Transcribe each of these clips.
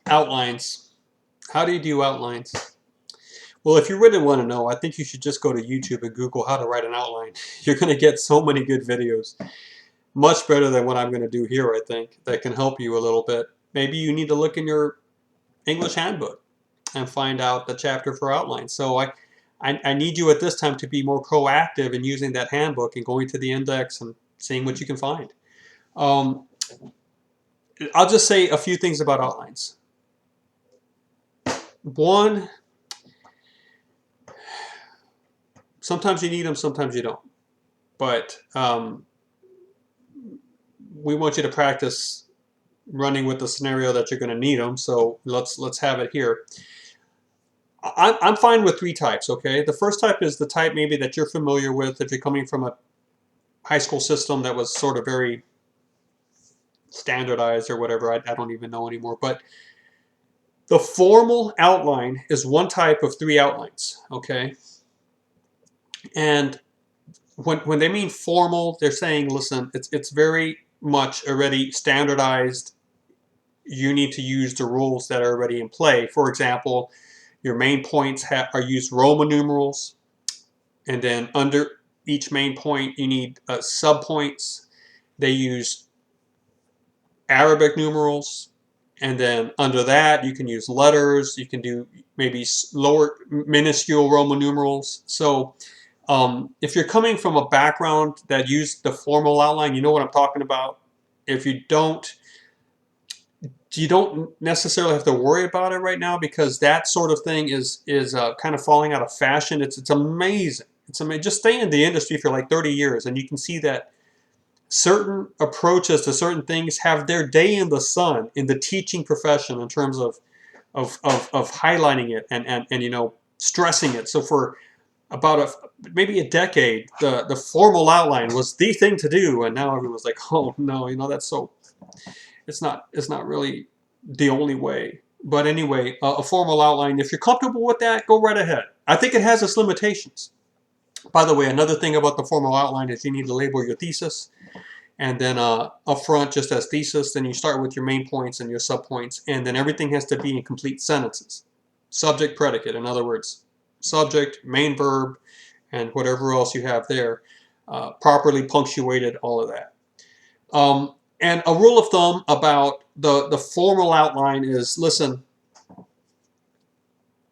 Outlines. How do you do outlines? Well, if you really want to know, I think you should just go to YouTube and Google how to write an outline. You're going to get so many good videos. Much better than what I'm going to do here, I think, that can help you a little bit. Maybe you need to look in your English handbook and find out the chapter for outlines. So I need you at this time to be more proactive in using that handbook and going to the index and seeing what you can find. I'll just say a few things about outlines. One, sometimes you need them, sometimes you don't. But we want you to practice running with the scenario that you're going to need them. So let's have it here. I'm fine with three types, okay? The first type is the type maybe that you're familiar with if you're coming from a high school system that was sort of very standardized or whatever. I don't even know anymore. But the formal outline is one type of three outlines, okay? And when they mean formal, they're saying, listen, it's very much already standardized. You need to use the rules that are already in play. For example, your main points are used Roman numerals, and then under each main point you need subpoints. They use Arabic numerals, and then under that you can use letters. You can do maybe lower minuscule Roman numerals. So if you're coming from a background that used the formal outline, you know what I'm talking about. If you don't necessarily have to worry about it right now, because that sort of thing is kind of falling out of fashion. It's amazing. It's amazing. Just stay in the industry for like 30 years and you can see that certain approaches to certain things have their day in the sun in the teaching profession in terms of highlighting it and you know, stressing it. So for about maybe a decade, the formal outline was the thing to do, and now everyone's like, oh no, you know, that's so, it's not really the only way. But anyway, a formal outline, if you're comfortable with that, go right ahead. I think it has its limitations. By the way, another thing about the formal outline is you need to label your thesis, and then up front, just as thesis, then you start with your main points and your subpoints, and then everything has to be in complete sentences. Subject, predicate, in other words, subject, main verb, and whatever else you have there, properly punctuated, all of that. And a rule of thumb about the formal outline is, listen,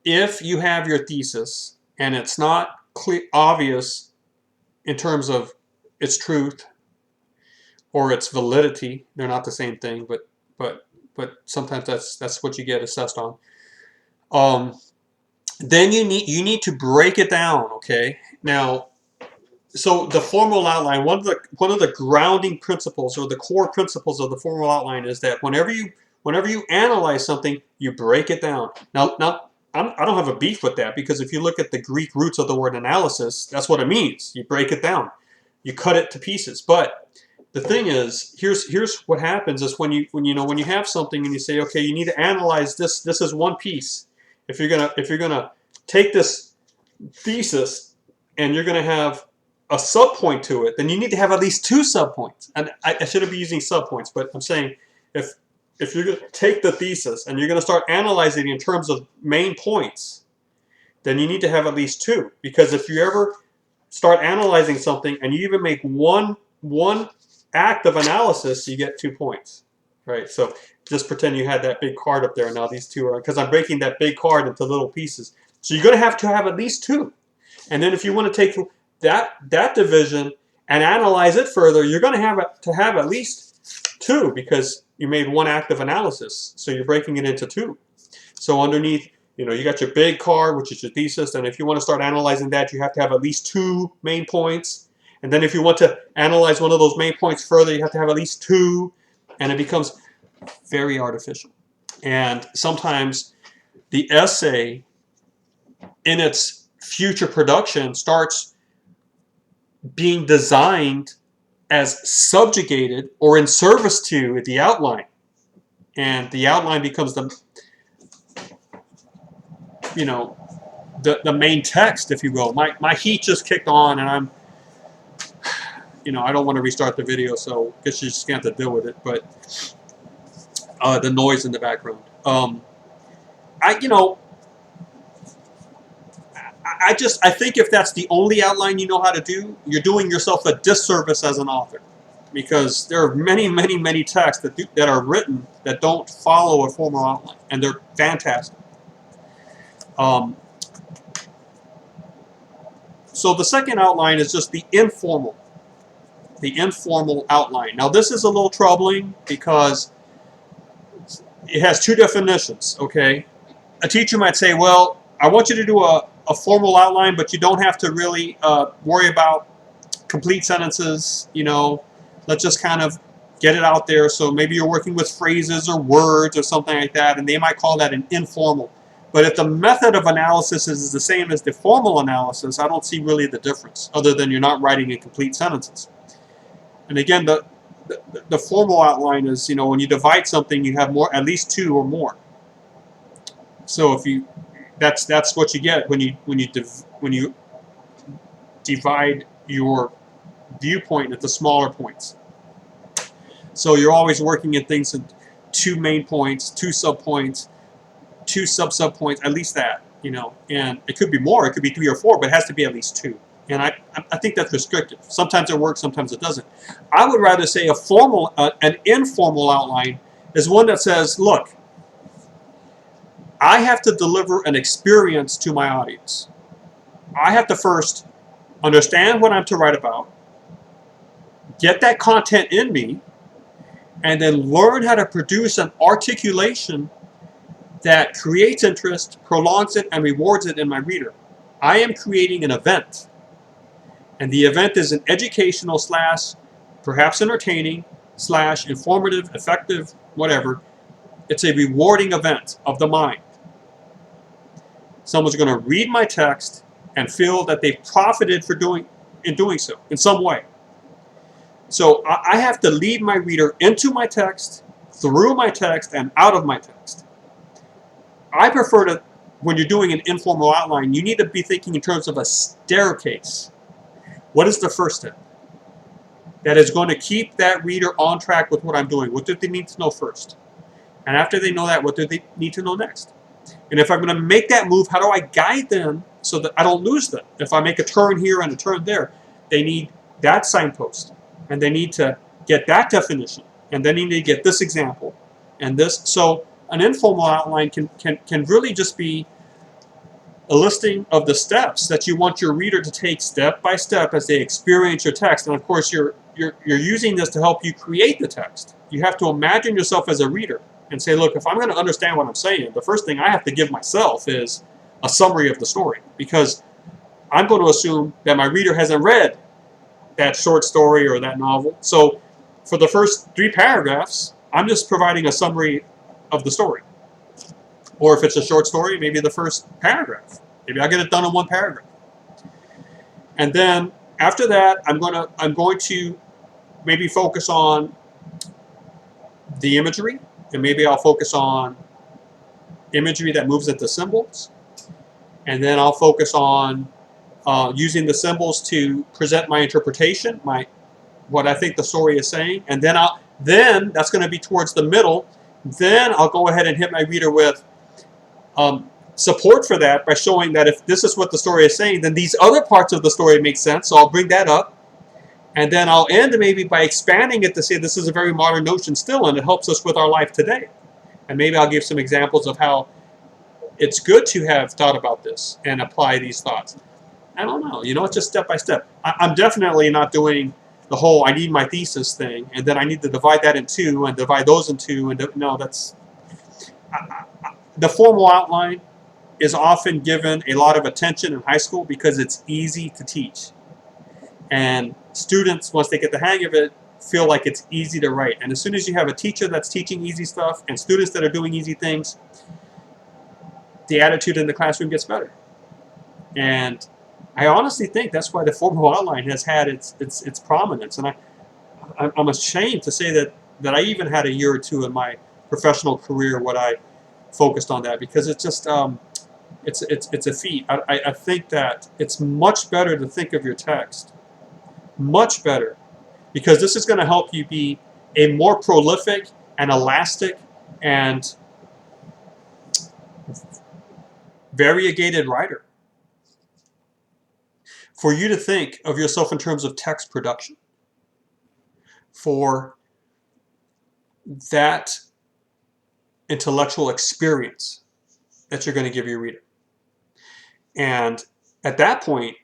if you have your thesis and it's not obvious in terms of its truth or its validity, they're not the same thing, but sometimes that's what you get assessed on. Then you need to break it down, okay? Now, so the formal outline, one of the grounding principles or the core principles of the formal outline is that whenever you analyze something, you break it down. Now I don't have a beef with that, because if you look at the Greek roots of the word analysis, that's what it means. You break it down, you cut it to pieces. But the thing is, here's what happens is when you have something and you say, okay, you need to analyze this. This is one piece. If you're gonna take this thesis and you're gonna have a subpoint to it, then you need to have at least two subpoints. And I shouldn't be using subpoints, but I'm saying if you're going to take the thesis and you're going to start analyzing it in terms of main points, then you need to have at least two. Because if you ever start analyzing something and you even make one act of analysis, you get 2 points, right? So just pretend you had that big card up there, and now these two are, because I'm breaking that big card into little pieces. So you're going to have at least two. And then if you want to take that division and analyze it further, you're going to have at least two, because you made one active analysis. So you're breaking it into two. So underneath, you got your big card, which is your thesis. And if you want to start analyzing that, you have to have at least two main points. And then if you want to analyze one of those main points further, you have to have at least two. And it becomes very artificial. And sometimes the essay in its future production starts being designed as subjugated or in service to the outline, and the outline becomes the main text, if you will. My heat just kicked on, and I'm I don't want to restart the video, so I guess you're just gonna have to deal with it. But the noise in the background. Um, I you know I think if that's the only outline you know how to do, you're doing yourself a disservice as an author, because there are many texts that are written that don't follow a formal outline, and they're fantastic. Um, so the second outline is just the informal outline. Now this is a little troubling because it has two definitions. Okay, a teacher might say, well, I want you to do a formal outline, but you don't have to really worry about complete sentences. Let's just kind of get it out there. So maybe you're working with phrases or words or something like that, and they might call that an informal. But if the method of analysis is the same as the formal analysis, I don't see really the difference, other than you're not writing in complete sentences. And again, the formal outline is, when you divide something, you have at least two or more. So that's what you get when you divide your viewpoint into smaller points. So you're always working at things in two main points, two subpoints, two sub-subpoints, at least that, and it could be more, it could be 3 or 4, but it has to be at least 2. And I think that's restrictive. Sometimes it works, sometimes it doesn't. I would rather say an informal outline is one that says, look, I have to deliver an experience to my audience. I have to first understand what I'm to write about, get that content in me, and then learn how to produce an articulation that creates interest, prolongs it, and rewards it in my reader. I am creating an event. And the event is an educational / perhaps entertaining / informative, effective, whatever. It's a rewarding event of the mind. Someone's going to read my text and feel that they've profited in doing so in some way. So I have to lead my reader into my text, through my text, and out of my text. I prefer to, when you're doing an informal outline, you need to be thinking in terms of a staircase. What is the first step that is going to keep that reader on track with what I'm doing? What do they need to know first? And after they know that, what do they need to know next? And if I'm going to make that move, how do I guide them so that I don't lose them? If I make a turn here and a turn there, they need that signpost. And they need to get that definition. And then they need to get this example and this. So an informal outline can really just be a listing of the steps that you want your reader to take step by step as they experience your text. And of course, you're using this to help you create the text. You have to imagine yourself as a reader and say, look, if I'm going to understand what I'm saying, the first thing I have to give myself is a summary of the story, because I'm going to assume that my reader hasn't read that short story or that novel. So for the first 3 paragraphs, I'm just providing a summary of the story. Or if it's a short story, maybe the first paragraph. Maybe I get it done in 1 paragraph. And then after that, I'm going to maybe focus on the imagery, and maybe I'll focus on imagery that moves into symbols. And then I'll focus on using the symbols to present my interpretation, what I think the story is saying. And then that's going to be towards the middle. Then I'll go ahead and hit my reader with support for that by showing that if this is what the story is saying, then these other parts of the story make sense. So I'll bring that up. And then I'll end maybe by expanding it to say this is a very modern notion still, and it helps us with our life today. And maybe I'll give some examples of how it's good to have thought about this and apply these thoughts. I don't know. It's just step by step. I'm definitely not doing the whole I need my thesis thing, and then I need to divide that in 2 and divide those in 2. No, that's... The formal outline is often given a lot of attention in high school because it's easy to teach. And students, once they get the hang of it, feel like it's easy to write. And as soon as you have a teacher that's teaching easy stuff and students that are doing easy things, the attitude in the classroom gets better. And I honestly think that's why the formal outline has had its prominence. And I'm ashamed to say that I even had a year or 2 in my professional career when I focused on that, because it's just it's a feat. I think that it's much better to think of your text, much better, because this is going to help you be a more prolific and elastic and variegated writer. For you to think of yourself in terms of text production, for that intellectual experience that you're going to give your reader. And at that point,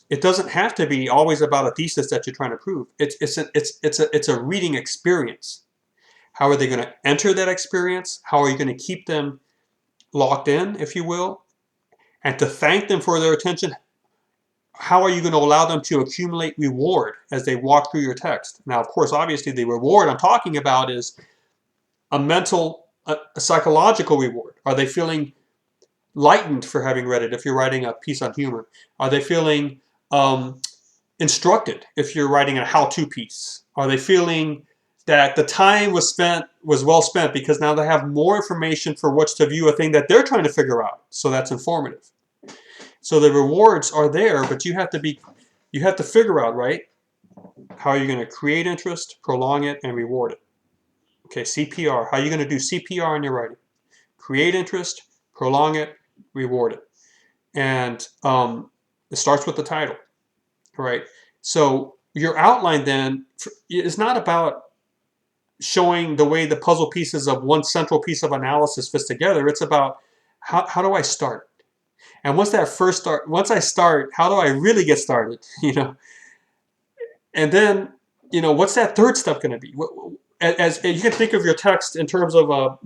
it doesn't have to be always about a thesis that you're trying to prove. It's a reading experience. How are they going to enter that experience? How are you going to keep them locked in, if you will? And to thank them for their attention, how are you going to allow them to accumulate reward as they walk through your text? Now, of course, obviously the reward I'm talking about is a mental, a psychological reward. Are they feeling lightened for having read it if you're writing a piece on humor? Are they feeling instructed if you're writing a how-to piece? Are they feeling that the time was well spent because now they have more information for which to view a thing that they're trying to figure out? So that's informative. So the rewards are there, but you have to figure out, right, how you're going to create interest, prolong it, and reward it. Okay, CPR. How are you going to do CPR in your writing? Create interest, prolong it, reward it. And it starts with the title, right? So your outline then is not about showing the way the puzzle pieces of one central piece of analysis fits together. It's about how do I start? And once I start, how do I really get started? You know, and then, you know, what's that third step going to be? As you can think of your text in terms of a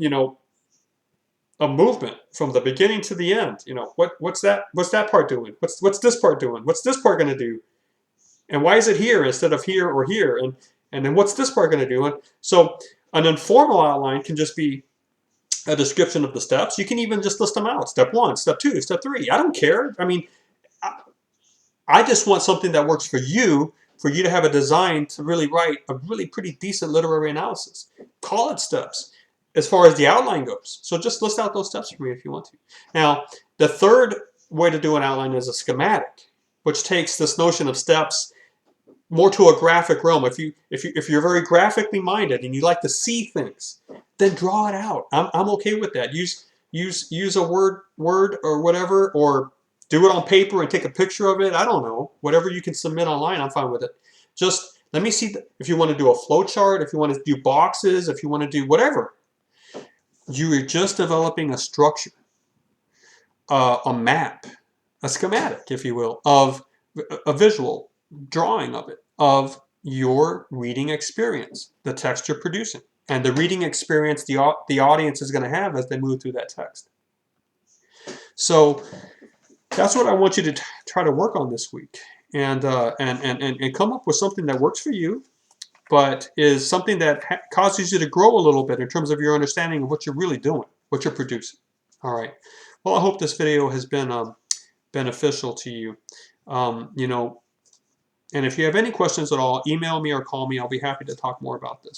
movement from the beginning to the end. You know, what's that part doing? What's this part doing? What's this part going to do? And why is it here instead of here or here? And then what's this part going to do? And so an informal outline can just be a description of the steps. You can even just list them out. Step 1, step 2, step 3. I don't care. I mean, I just want something that works for you to have a design to really write a really pretty decent literary analysis. Call it steps as far as the outline goes. So just list out those steps for me if you want to. Now, the third way to do an outline is a schematic, which takes this notion of steps more to a graphic realm. If you're very graphically minded and you like to see things, then draw it out. I'm okay with that. Use a word or whatever, or do it on paper and take a picture of it. I don't know. Whatever you can submit online, I'm fine with it. Just let me see if you want to do a flow chart, if you want to do boxes, if you want to do whatever. You are just developing a structure, a map, a schematic, if you will, of a visual drawing of it, of your reading experience, the text you're producing, and the reading experience the audience is going to have as they move through that text. So that's what I want you to try to work on this week, and come up with something that works for you, but is something that causes you to grow a little bit in terms of your understanding of what you're really doing, what you're producing. All right. Well, I hope this video has been beneficial to you. You know, and if you have any questions at all, email me or call me. I'll be happy to talk more about this.